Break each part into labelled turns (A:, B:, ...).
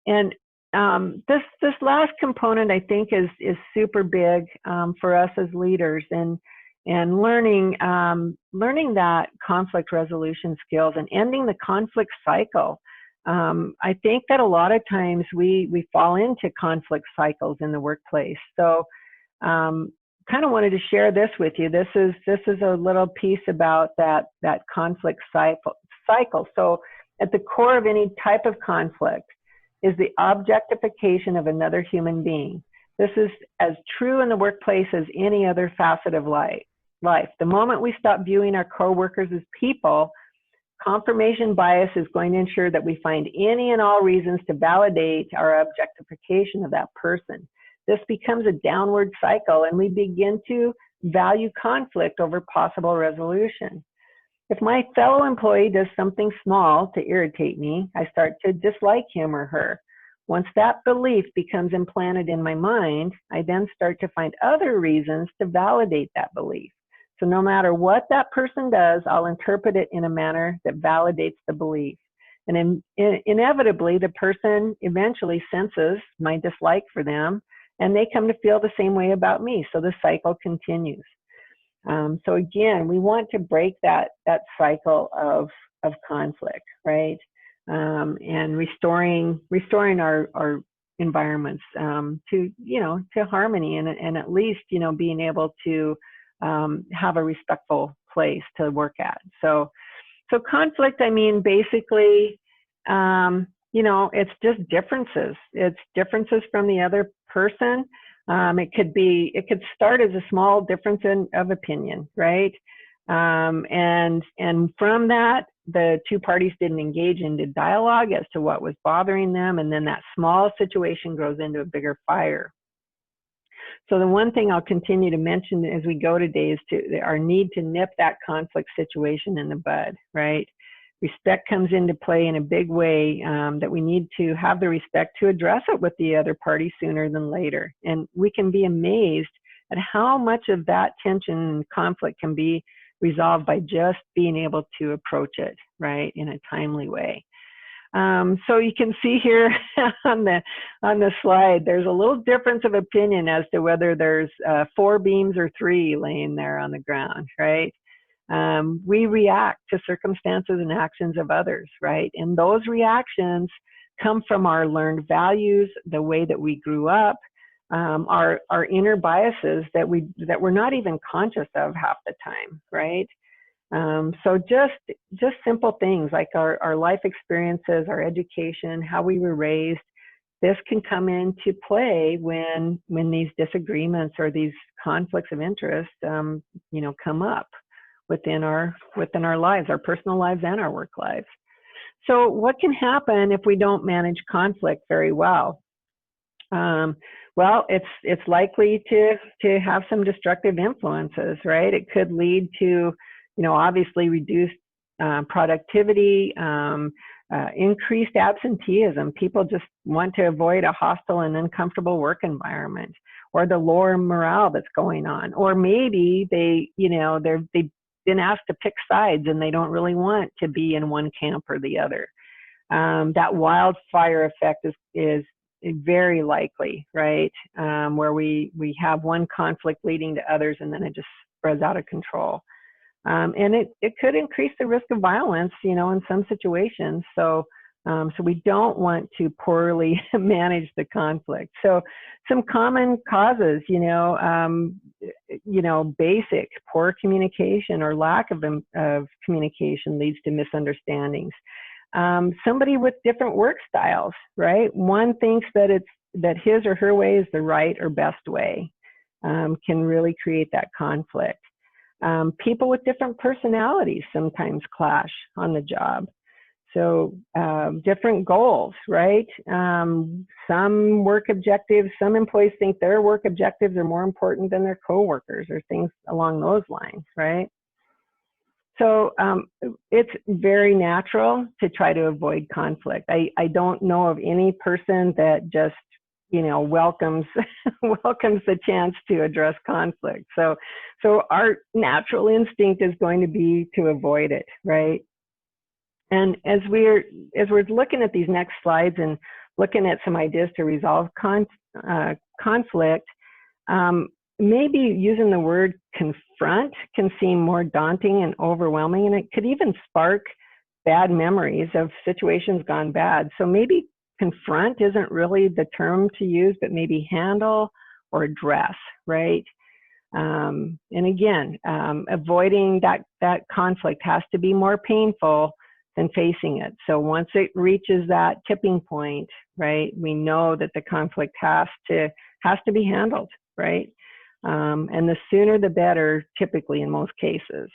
A: And this last component, I think, is super big for us as leaders, and learning that conflict resolution skills and ending the conflict cycle. I think that a lot of times we fall into conflict cycles in the workplace. So kind of wanted to share this with you. This is a little piece about that conflict cycle. So at the core of any type of conflict is the objectification of another human being. This is as true in the workplace as any other facet of life. The moment we stop viewing our coworkers as people, confirmation bias is going to ensure that we find any and all reasons to validate our objectification of that person. This becomes a downward cycle, and we begin to value conflict over possible resolution. If my fellow employee does something small to irritate me, I start to dislike him or her. Once that belief becomes implanted in my mind, I then start to find other reasons to validate that belief. So no matter what that person does, I'll interpret it in a manner that validates the belief. And inevitably, the person eventually senses my dislike for them, and they come to feel the same way about me. So the cycle continues. So again, we want to break that cycle of conflict, right? And restoring our environments to harmony, and at least being able to have a respectful place to work at. So conflict, I mean, basically, it's just differences. It's differences from the other person. It could start as a small difference of opinion, right? And from that, the two parties didn't engage into dialogue as to what was bothering them, and then that small situation grows into a bigger fire. So the one thing I'll continue to mention as we go today is our need to nip that conflict situation in the bud, right? Respect comes into play in a big way, that we need to have the respect to address it with the other party sooner than later. And we can be amazed at how much of that tension and conflict can be resolved by just being able to approach it, right, in a timely way. So you can see here on the slide, there's a little difference of opinion as to whether there's 4 beams or 3 laying there on the ground, right? We react to circumstances and actions of others, right? And those reactions come from our learned values, the way that we grew up, our inner biases that we're not even conscious of half the time, right? So just simple things like our life experiences, our education, how we were raised. This can come into play when these disagreements or these conflicts of interest, come up within our lives, our personal lives and our work lives. So what can happen if we don't manage conflict very well? Well, it's likely to have some destructive influences, right? It could lead to, obviously reduced productivity, increased absenteeism. People just want to avoid a hostile and uncomfortable work environment, or the lower morale that's going on, or maybe they've been asked to pick sides and they don't really want to be in one camp or the other. That wildfire effect is very likely, right? Where we have one conflict leading to others, and then it just spreads out of control. And it could increase the risk of violence, in some situations. So we don't want to poorly manage the conflict. So some common causes, basic poor communication or lack of communication leads to misunderstandings. Somebody with different work styles, right? One thinks that his or her way is the right or best way, can really create that conflict. People with different personalities sometimes clash on the job. So different goals, right? Some work objectives, some employees think their work objectives are more important than their coworkers, or things along those lines, right? So it's very natural to try to avoid conflict. I don't know of any person that just welcomes the chance to address conflict. So our natural instinct is going to be to avoid it, right? And as we're looking at these next slides and looking at some ideas to resolve conflict, maybe using the word confront can seem more daunting and overwhelming, and it could even spark bad memories of situations gone bad. So maybe confront isn't really the term to use, but maybe handle or address, right? And again, avoiding that conflict has to be more painful than facing it. So once it reaches that tipping point, right, we know that the conflict has to be handled, right? And the sooner the better, typically in most cases.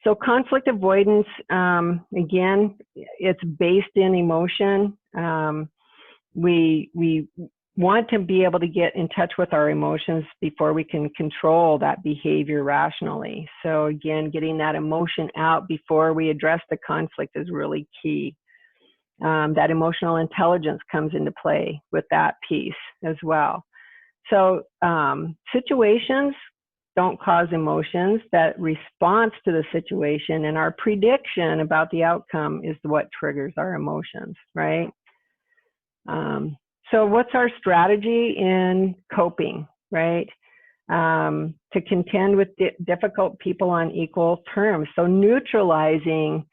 A: So conflict avoidance, again, it's based in emotion. We want to be able to get in touch with our emotions before we can control that behavior rationally. So again, getting that emotion out before we address the conflict is really key. That emotional intelligence comes into play with that piece as well. So situations don't cause emotions. That response to the situation and our prediction about the outcome is what triggers our emotions, right? So what's our strategy in coping, right? To contend with difficult people on equal terms. So neutralizing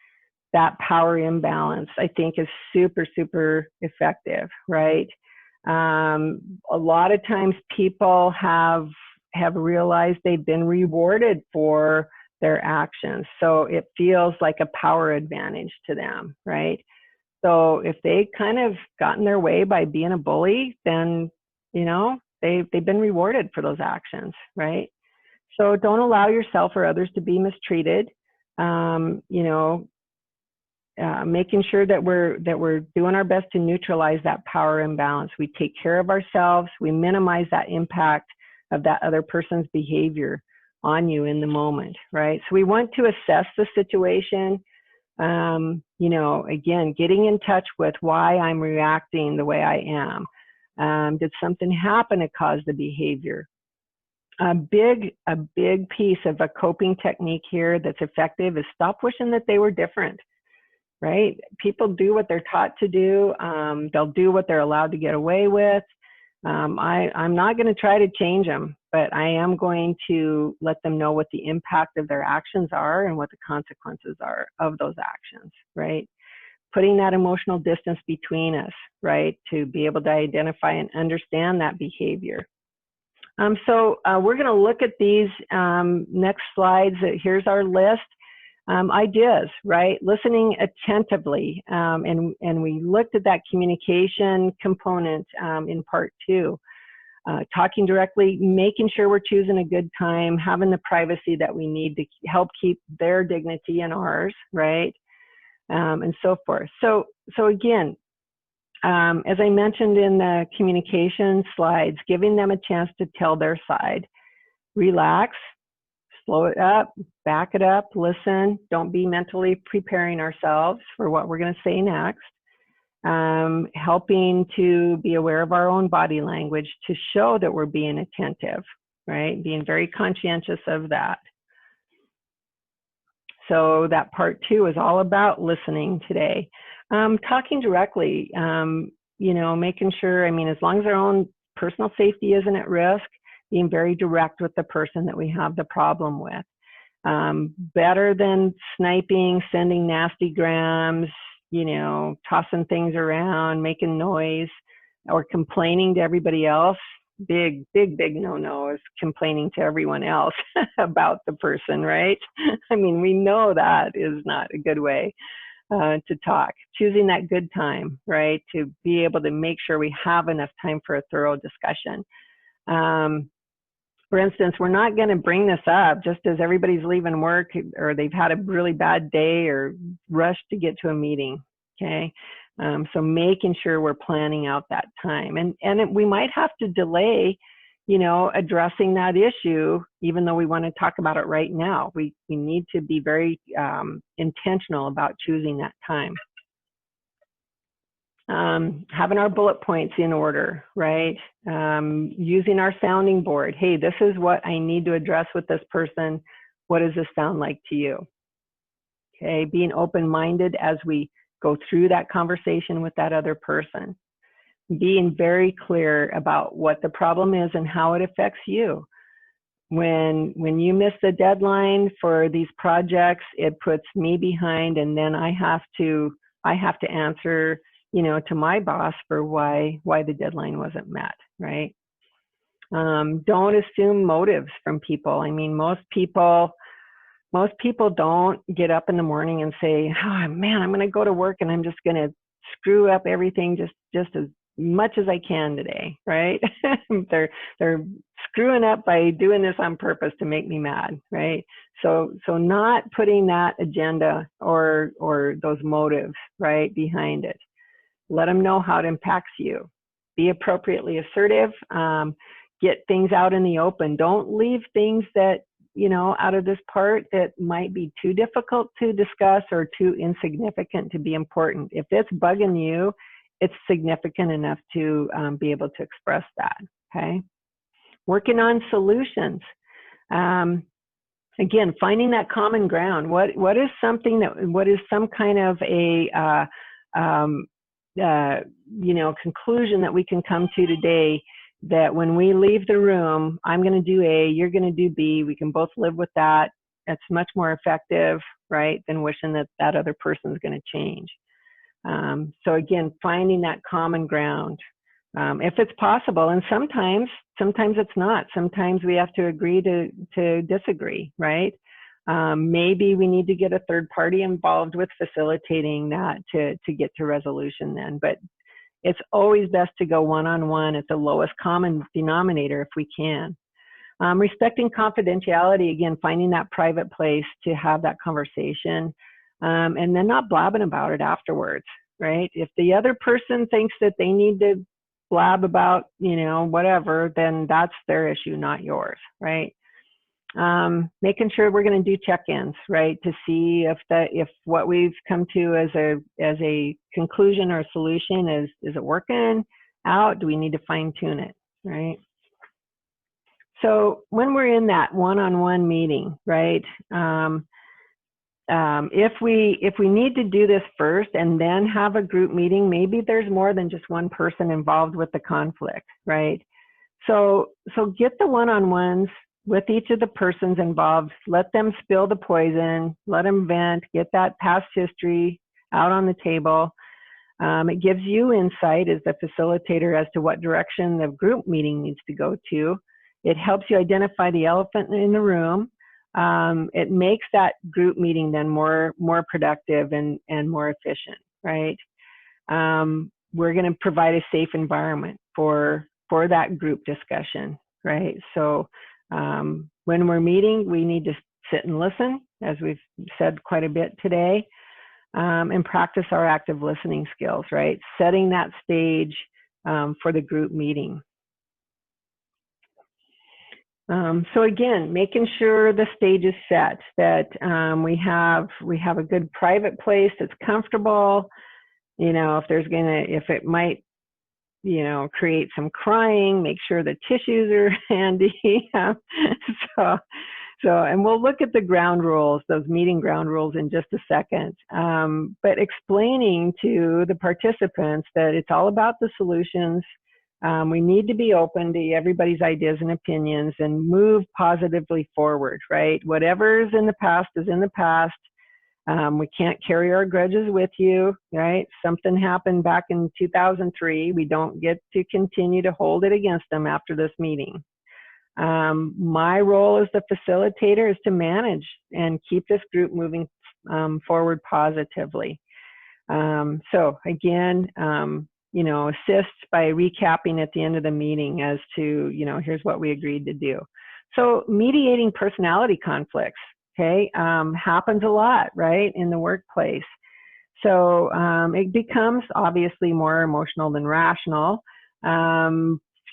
A: that power imbalance, I think, is super, super effective, right? A lot of times people have realized they've been rewarded for their actions. So it feels like a power advantage to them, right? So if they kind of gotten their way by being a bully, then, you know, they've been rewarded for those actions, right? So don't allow yourself or others to be mistreated. You know, making sure that we're doing our best to neutralize that power imbalance. We take care of ourselves. We minimize that impact of that other person's behavior on you in the moment, right? So we want to assess the situation. You know, again, getting in touch with why I'm reacting the way I am. Did something happen to cause the behavior? A big piece of a coping technique here that's effective is stop wishing that they were different, right? People do what they're taught to do. They'll do what they're allowed to get away with. I'm not going to try to change them, but I am going to let them know what the impact of their actions are and what the consequences are of those actions, right? Putting that emotional distance between us, right, to be able to identify and understand that behavior. So we're going to look at these next slides. Here's our list. Ideas, right? Listening attentively. And we looked at that communication component in part 2. Talking directly, making sure we're choosing a good time, having the privacy that we need to help keep their dignity and ours, right? And so forth. So again, as I mentioned in the communication slides, giving them a chance to tell their side. Relax, slow it up, back it up, listen. Don't be mentally preparing ourselves for what we're going to say next. Helping to be aware of our own body language to show that we're being attentive, right? Being very conscientious of that. So that part 2 is all about listening today. Talking directly, you know, making sure, I mean, as long as our own personal safety isn't at risk, being very direct with the person that we have the problem with. Better than sniping, sending nasty grams, you know, tossing things around, making noise, or complaining to everybody else. Big no-no is complaining to everyone else about the person, right? I mean, we know that is not a good way to talk. Choosing that good time, right? To be able to make sure we have enough time for a thorough discussion. For instance, we're not going to bring this up just as everybody's leaving work or they've had a really bad day or rushed to get to a meeting, okay? So making sure we're planning out that time. And we might have to delay, you know, addressing that issue, even though we want to talk about it right now. We need to be very intentional about choosing that time. Having our bullet points in order, right? Using our sounding board. Hey, this is what I need to address with this person. What does this sound like to you? Okay, being open-minded as we go through that conversation with that other person. being very clear about what the problem is and how it affects you. When you miss the deadline for these projects, it puts me behind, and then I have to answer, to my boss for why the deadline wasn't met, right? Don't assume motives from people. I mean, most people don't get up in the morning and say, oh man, I'm going to go to work and I'm just going to screw up everything just as much as I can today, right? they're screwing up by doing this on purpose to make me mad, right? So not putting that agenda or those motives, right, behind it. Let them know how it impacts you. Be appropriately assertive. Get things out in the open. Don't leave things that, out of this part that might be too difficult to discuss or too insignificant to be important. If it's bugging you, it's significant enough to be able to express that, okay? Working on solutions. Again, finding that common ground. What is some kind of a, conclusion that we can come to today, that when we leave the room, I'm going to do A, you're going to do B, we can both live with that. That's much more effective, right, than wishing that other person's going to change. So again, finding that common ground, if it's possible, and sometimes it's not. Sometimes we have to agree to disagree, right? Maybe we need to get a third party involved with facilitating that to get to resolution then. But it's always best to go one-on-one at the lowest common denominator if we can. Respecting confidentiality, again, finding that private place to have that conversation, and then not blabbing about it afterwards, right? If the other person thinks that they need to blab about, whatever, then that's their issue, not yours, right? Making sure we're going to do check-ins, right, to see if what we've come to as a conclusion or solution is it working out? Do we need to fine-tune it, right? So when we're in that one-on-one meeting, right, if we need to do this first and then have a group meeting, maybe there's more than just one person involved with the conflict, right? So get the one-on-ones with each of the persons involved. Let them spill the poison, let them vent, get that past history out on the table. It gives you insight as the facilitator as to what direction the group meeting needs to go to. It helps you identify the elephant in the room. It makes that group meeting then more productive and more efficient, right? We're going to provide a safe environment for that group discussion, right? So when we're meeting, we need to sit and listen, as we've said quite a bit today, and practice our active listening skills, right? Setting that stage for the group meeting. So again, making sure the stage is set, that we have a good private place that's comfortable. If it might, create some crying, make sure the tissues are handy. And we'll look at the ground rules, those meeting ground rules, in just a second. But explaining to the participants that it's all about the solutions. We need to be open to everybody's ideas and opinions and move positively forward, right? Whatever's in the past is in the past. We can't carry our grudges with you, right? Something happened back in 2003. We don't get to continue to hold it against them after this meeting. My role as the facilitator is to manage and keep this group moving forward positively. So again, assist by recapping at the end of the meeting as to, here's what we agreed to do. So mediating personality conflicts, okay, happens a lot, right, in the workplace. So it becomes obviously more emotional than rational.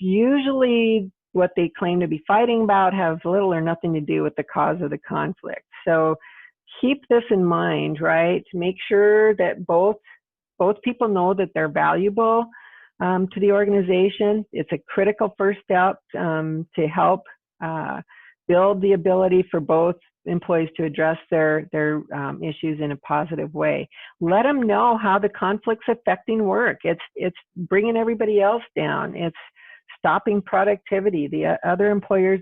A: Usually what they claim to be fighting about have little or nothing to do with the cause of the conflict. So keep this in mind, right? Make sure that both people know that they're valuable to the organization. It's a critical first step to help build the ability for both employees to address their issues in a positive way. Let them know how the conflict's affecting work. It's bringing everybody else down. It's stopping productivity. The other employees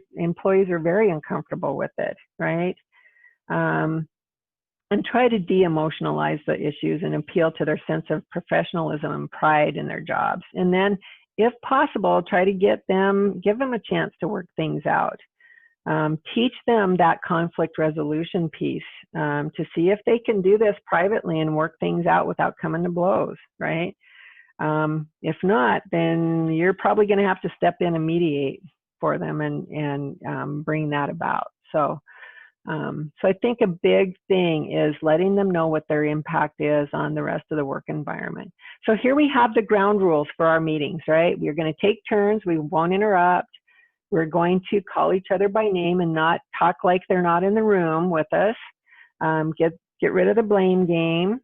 A: are very uncomfortable with it, right? And try to de-emotionalize the issues and appeal to their sense of professionalism and pride in their jobs. And then, if possible, try to give them a chance to work things out. Teach them that conflict resolution piece to see if they can do this privately and work things out without coming to blows, right? If not, then you're probably going to have to step in and mediate for them and bring that about. So I think a big thing is letting them know what their impact is on the rest of the work environment. So here we have the ground rules for our meetings, right? We're going to take turns. We won't interrupt. We're going to call each other by name and not talk like they're not in the room with us. Get rid of the blame game.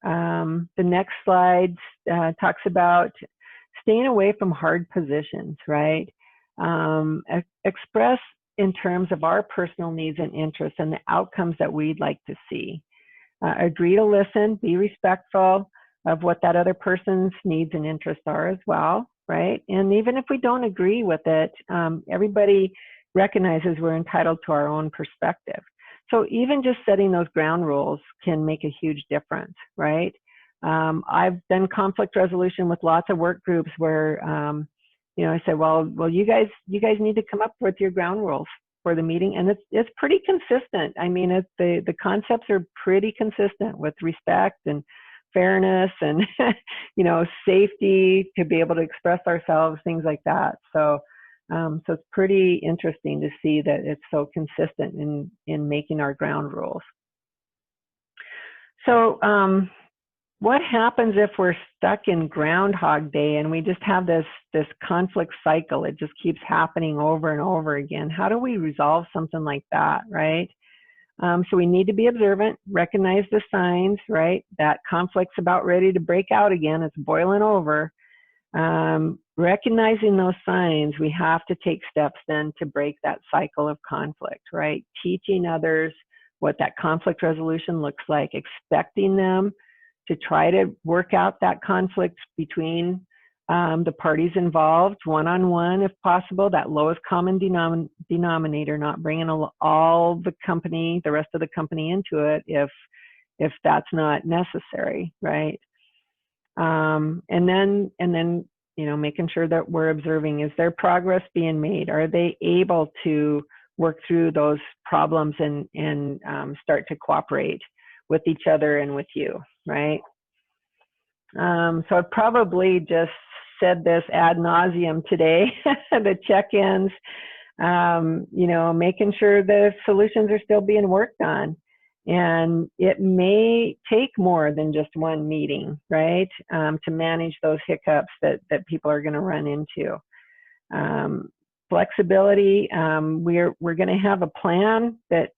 A: The next slide talks about staying away from hard positions, right? Express in terms of our personal needs and interests and the outcomes that we'd like to see. Agree to listen, be respectful of what that other person's needs and interests are as well, right? And even if we don't agree with it, everybody recognizes we're entitled to our own perspective. So even just setting those ground rules can make a huge difference, right? I've done conflict resolution with lots of work groups where I said, well, you guys need to come up with your ground rules for the meeting, and it's pretty consistent. I mean, the concepts are pretty consistent with respect and fairness and safety, to be able to express ourselves, things like that. So it's pretty interesting to see that it's so consistent in making our ground rules. So what happens if we're stuck in Groundhog Day and we just have this conflict cycle? It just keeps happening over and over again. How do we resolve something like that, right? So we need to be observant, recognize the signs, right? That conflict's about ready to break out again. It's boiling over. Recognizing those signs, we have to take steps then to break that cycle of conflict, right? Teaching others what that conflict resolution looks like, expecting them to try to work out that conflict between the parties involved, one-on-one if possible, that lowest common denominator, not bringing all the rest of the company into it if that's not necessary, right? And then making sure that we're observing, is there progress being made? Are they able to work through those problems and start to cooperate with each other and with you, right? So I probably just said this ad nauseum today, the check-ins, making sure the solutions are still being worked on. And it may take more than just one meeting, right, to manage those hiccups that people are going to run into. Flexibility, we're going to have a plan that,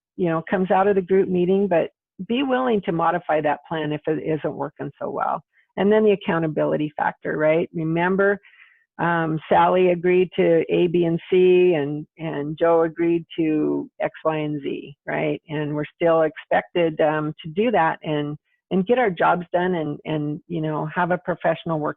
A: comes out of the group meeting, but be willing to modify that plan if it isn't working so well. And then the accountability factor, right? Remember, Sally agreed to A, B, and C, and Joe agreed to X, Y, and Z, right? And we're still expected to do that and get our jobs done and have a professional work